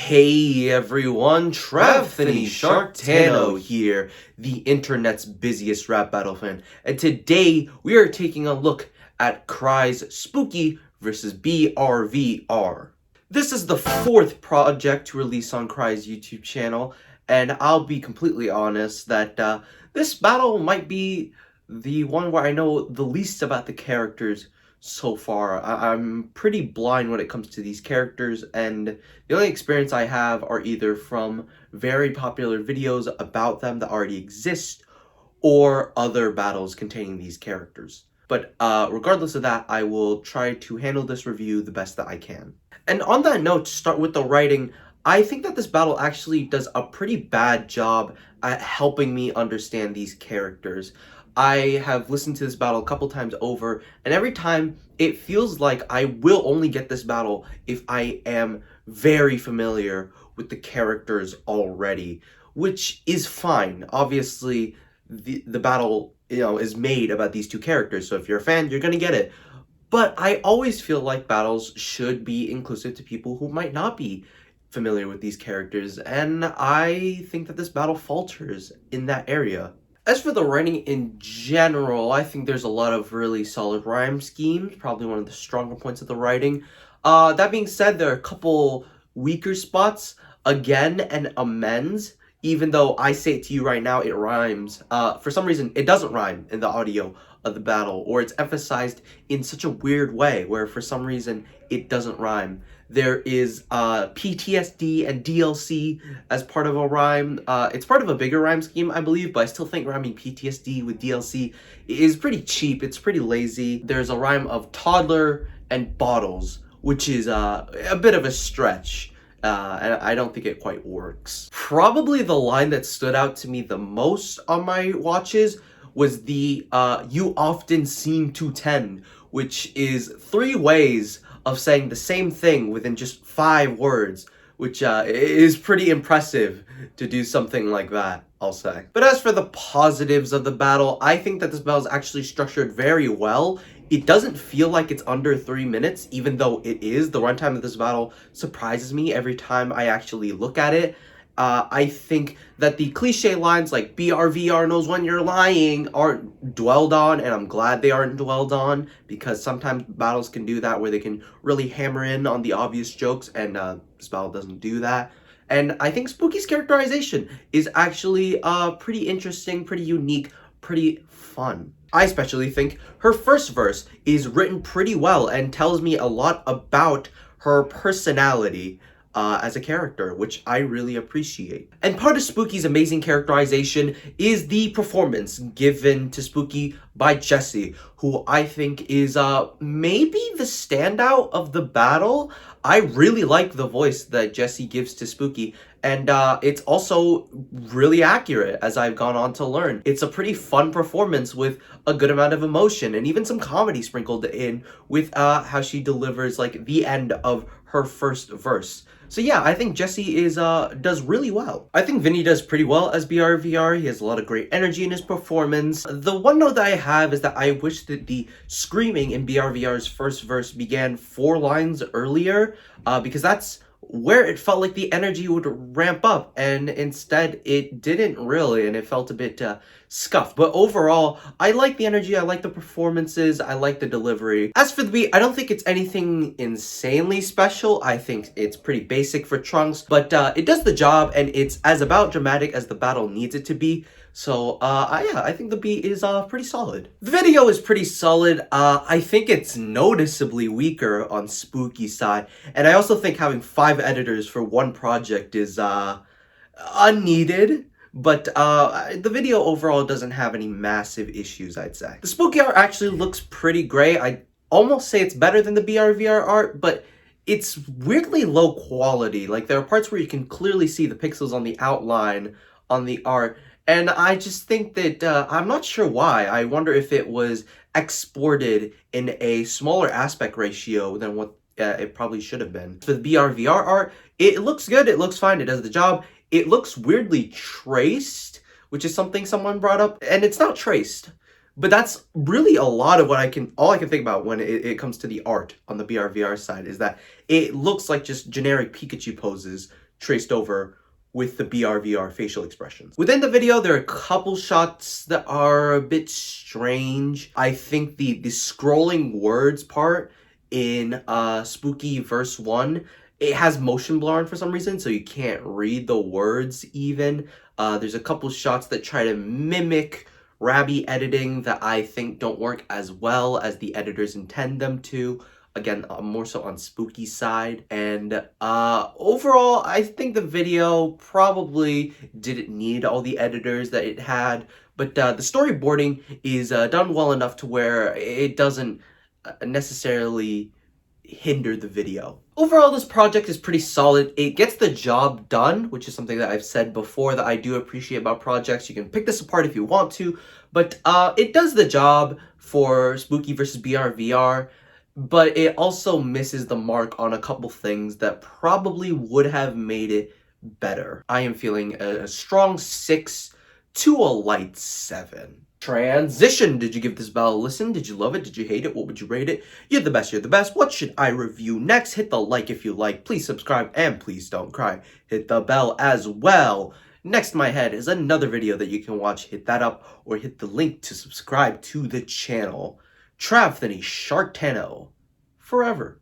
Hey everyone, Sharktano here, the internet's busiest rap battle fan, and today we are taking a look at Cry's Spooky vs. BRVR. This is the fourth project to release on Cry's YouTube channel, and I'll be completely honest that this battle might be the one where I know the least about the characters so far. I'm pretty blind when it comes to these characters, and the only experience I have are either from very popular videos about them that already exist, or other battles containing these characters. But regardless of that, I will try to handle this review the best that I can. And on that note, to start with the writing, I think that this battle actually does a pretty bad job at helping me understand these characters. I have listened to this battle a couple times over, and every time it feels like I will only get this battle if I am very familiar with the characters already, which is fine. Obviously, the battle, is made about these two characters, so if you're a fan, you're gonna get it. But I always feel like battles should be inclusive to people who might not be familiar with these characters, and I think that this battle falters in that area. As for the writing in general, I think there's a lot of really solid rhyme schemes, probably one of the stronger points of the writing. That being said, there are a couple weaker spots. Again, an amends, even though I say it to you right now, it rhymes. For some reason, it doesn't rhyme in the audio of the battle, or it's emphasized in such a weird way, where for some reason, it doesn't rhyme. There is PTSD and DLC as part of a rhyme. It's part of a bigger rhyme scheme, I believe, but I still think rhyming PTSD with DLC is pretty cheap. It's pretty lazy. There's a rhyme of toddler and bottles, which is a bit of a stretch. And I don't think it quite works. Probably the line that stood out to me the most on my watches was the "you often seem to tend," which is 3 ways of saying the same thing within just 5 words, which is pretty impressive to do something like that, I'll say. But as for the positives of the battle, I think that this battle is actually structured very well. It doesn't feel like it's under 3 minutes, even though it is. The runtime of this battle surprises me every time I actually look at it. I think that the cliche lines like BRVR knows when you're lying aren't dwelled on, and I'm glad they aren't dwelled on, because sometimes battles can do that where they can really hammer in on the obvious jokes, and this battle doesn't do that. And I think Spooky's characterization is actually pretty interesting, pretty unique, pretty fun. I especially think her first verse is written pretty well and tells me a lot about her personality as a character, which I really appreciate. And part of Spooky's amazing characterization is the performance given to Spooky by Jessie, who I think is maybe the standout of the battle. I really like the voice that Jessie gives to Spooky, and it's also really accurate, as I've gone on to learn. It's a pretty fun performance with a good amount of emotion, and even some comedy sprinkled in with how she delivers like the end of her first verse. So yeah, I think Jessie does really well. I think Vinny does pretty well as BRVR. He has a lot of great energy in his performance. The one note that I have is that I wish that the screaming in BRVR's first verse began 4 lines earlier, because that's where it felt like the energy would ramp up, and instead it didn't really, and it felt a bit scuffed. But overall, I like the energy, I like the performances, I like the delivery. As for the beat, I don't think it's anything insanely special. I think it's pretty basic for Trunks, but it does the job, and it's as about dramatic as the battle needs it to be. So, yeah, I think the beat is pretty solid. The video is pretty solid. I think it's noticeably weaker on Spooky's side, and I also think having 5 editors for one project is unneeded. But the video overall doesn't have any massive issues, I'd say. The Spooky art actually looks pretty great. I'd almost say it's better than the BRVR art, but it's weirdly low quality. Like, there are parts where you can clearly see the pixels on the outline on the art, and I just think that, I'm not sure why. I wonder if it was exported in a smaller aspect ratio than what it probably should have been. For the BRVR art, it looks good, it looks fine, it does the job. It looks weirdly traced, which is something someone brought up, and it's not traced. But that's really a lot of what all I can think about when it comes to the art on the BRVR side, is that it looks like just generic Pikachu poses traced over with the BRVR facial expressions. Within the video, there are a couple shots that are a bit strange. I think the scrolling words part in Spooky verse 1, it has motion blur on for some reason, so you can't read the words even. There's a couple shots that try to mimic Rabby editing that I think don't work as well as the editors intend them to. Again, more so on Spooky's side. And overall, I think the video probably didn't need all the editors that it had, but the storyboarding is done well enough to where it doesn't necessarily hinder the video. Overall, this project is pretty solid. It gets the job done, which is something that I've said before that I do appreciate about projects. You can pick this apart if you want to, but it does the job for Spooky versus BRVR, but it also misses the mark on a couple things that probably would have made it better. I am feeling a strong 6 to a light 7. Transition. Did you give this battle a listen? Did you love it? Did you hate it? What would you rate it? You're the best. You're the best. What should I review next? Hit the like if you like. Please subscribe and please don't cry. Hit the bell as well. Next to my head is another video that you can watch. Hit that up or hit the link to subscribe to the channel. Travthany Sharktano forever.